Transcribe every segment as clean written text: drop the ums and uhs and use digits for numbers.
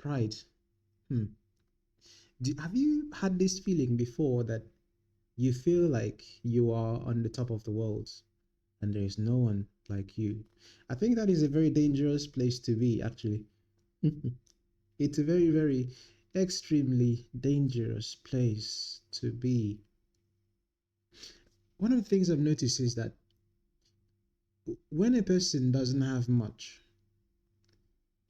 Pride. Hmm. Have you had this feeling before that you feel like you are on the top of the world and there is no one like you? I think that is a very dangerous place to be, actually. It's a very, very extremely dangerous place to be. One of the things I've noticed is that when a person doesn't have much,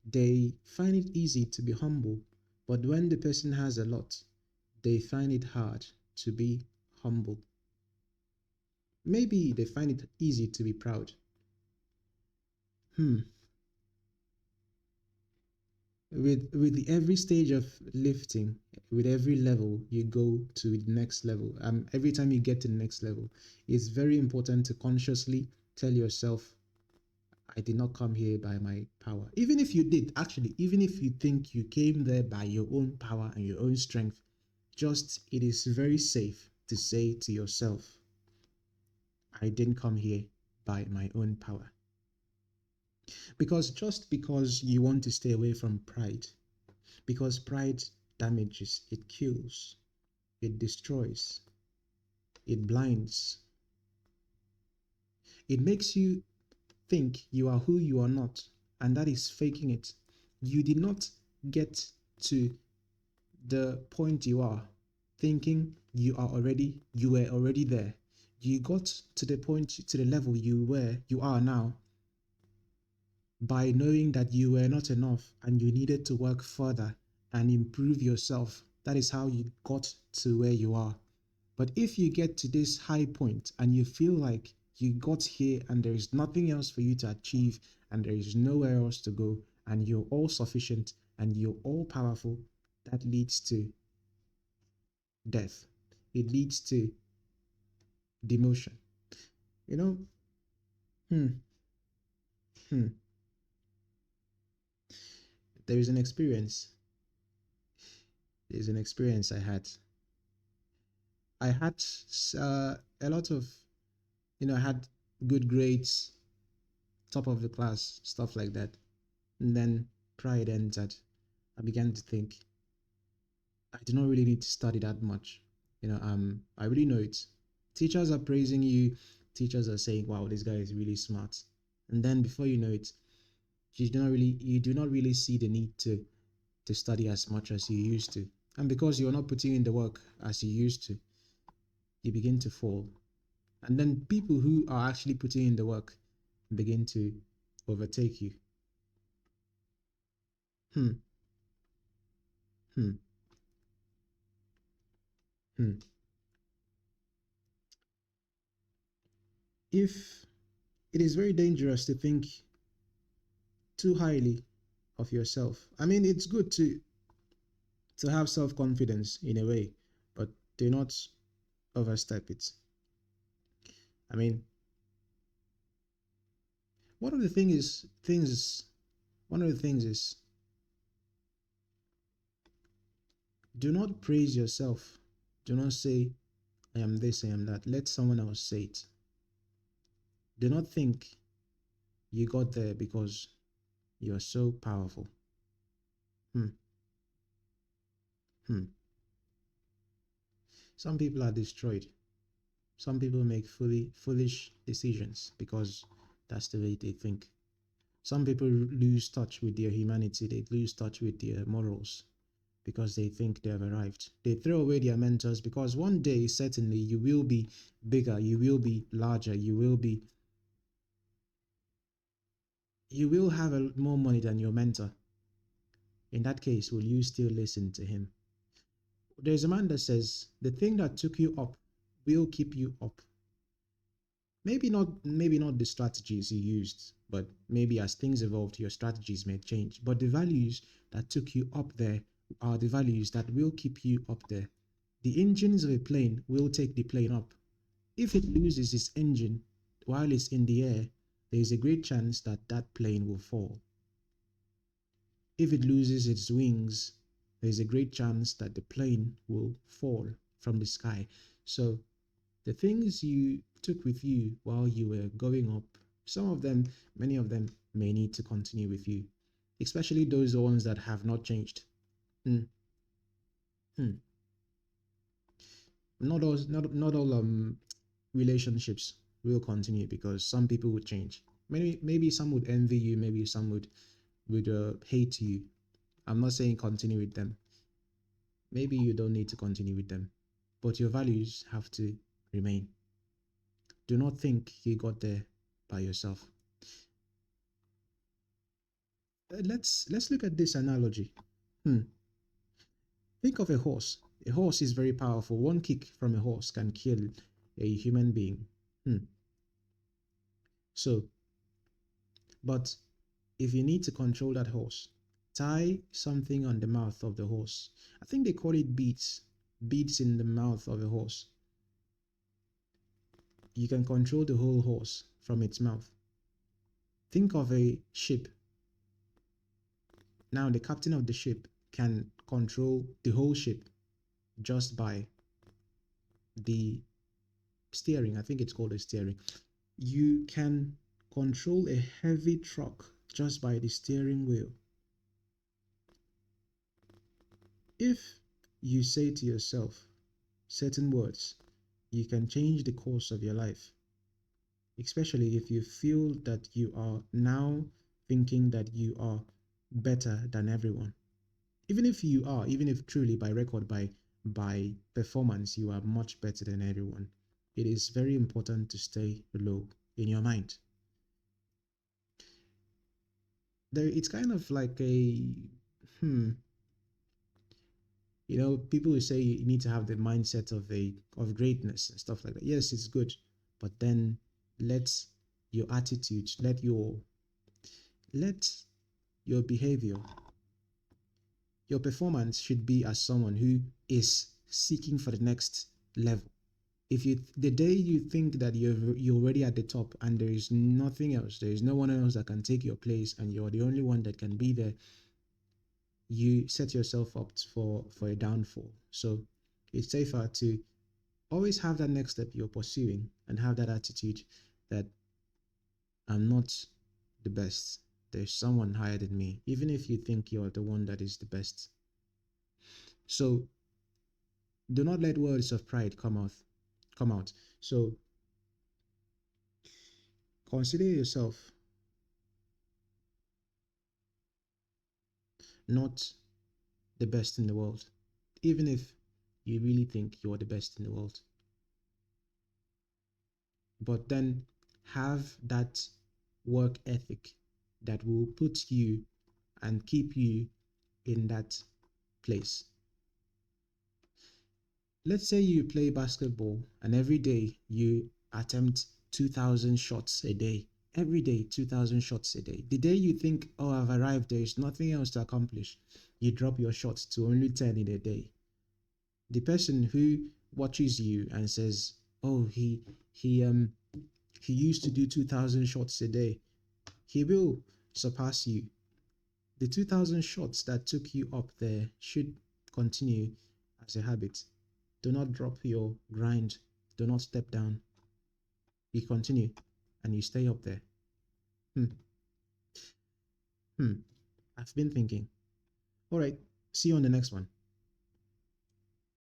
they find it easy to be humble. But when the person has a lot, they find it hard to be humble. Maybe they find it easy to be proud. Hmm. With every stage of lifting, with every level you go to the next level, every time you get to the next level, it's very important to consciously tell yourself, I did not come here by my power. Even if you did, actually, even if you think you came there by your own power and your own strength, just it is very safe to say to yourself, I didn't come here by my own power. Because just because you want to stay away from pride, because pride damages, it kills, it destroys, it blinds, it makes you think you are who you are not, and that is faking it. You did not get to the point you are thinking you were already there. You got to the point, to the level you are now by knowing that you were not enough and you needed to work further and improve yourself. That is how you got to where you are. But if you get to this high point and you feel like you got here and there is nothing else for you to achieve and there is nowhere else to go and you're all sufficient and you're all powerful, that leads to death. It leads to demotion. You know, hmm, hmm. There is an experience. There's an experience I had. I had a lot of, I had good grades, top of the class, stuff like that. And then pride entered. I began to think, I do not really need to study that much. I really know it. Teachers are praising you. Teachers are saying, wow, this guy is really smart. And then before you know it, you do not really see the need to study as much as you used to. And because you're not putting in the work as you used to, you begin to fall. And then people who are actually putting in the work begin to overtake you. Hmm, hmm, hmm. If it is very dangerous to think too highly of yourself. I mean, it's good to have self-confidence in a way, but do not overstep it. I mean, one of the things is do not praise yourself. Do not say I am this, I am that. Let someone else say it. Do not think you got there because you are so powerful. Hmm. Hmm. Some people are destroyed. Some people make foolish decisions because that's the way they think. Some people lose touch with their humanity, they lose touch with their morals because they think they have arrived. They throw away their mentors because one day, certainly, you will be bigger, you will be larger, you will have more money than your mentor. In that case, will you still listen to him? There's a man that says, the thing that took you up will keep you up. Maybe not the strategies you used, but maybe as things evolved, your strategies may change. But the values that took you up there are the values that will keep you up there. The engines of a plane will take the plane up. If it loses its engine while it's in the air, there is a great chance that that plane will fall. If it loses its wings, there is a great chance that the plane will fall from the sky. So the things you took with you while you were going up, some of them, many of them may need to continue with you. especially those ones that have not changed. Hmm. Hmm. Not all relationships will continue because some people would change. Maybe some would envy you, maybe some would hate you. I'm not saying continue with them. Maybe you don't need to continue with them, but your values have to remain. Do not think you got there by yourself. Let's look at this analogy. Hmm. Think of a horse. A horse is very powerful. One kick from a horse can kill a human being. Hmm. So, but if you need to control that horse, tie something on the mouth of the horse. I think they call it beads. Beads in the mouth of a horse. You can control the whole horse from its mouth. Think of a ship. Now, the captain of the ship can control the whole ship just by the steering. I think it's called a steering. You can control a heavy truck just by the steering wheel. If you say to yourself certain words, you can change the course of your life, especially if you feel that you are now thinking that you are better than everyone. Even if you are, even if truly by record, by performance, you are much better than everyone, it is very important to stay low in your mind. It's kind of like a hmm people will say you need to have the mindset of greatness and stuff like that. Yes, it's good, but then let your attitude, let your behavior, your performance should be as someone who is seeking for the next level. If you the day you think that you're already at the top and there is nothing else, there is no one else that can take your place and you're the only one that can be there, you set yourself up for a downfall. So it's safer to always have that next step you're pursuing and have that attitude that I'm not the best. There's someone higher than me, even if you think you're the one that is the best. So do not let words of pride come out. So consider yourself not the best in the world, even if you really think you're the best in the world. But then have that work ethic that will put you and keep you in that place. Let's say you play basketball and every day you attempt 2,000 shots a day. Every day, 2,000 shots a day. The day you think, oh, I've arrived, there is nothing else to accomplish, you drop your shots to only 10 in a day. The person who watches you and says, oh, he used to do 2,000 shots a day, he will surpass you. The 2,000 shots that took you up there should continue as a habit. Do not drop your grind. Do not step down. You continue and you stay up there. Hmm. Hmm. I've been thinking. All right. See you on the next one.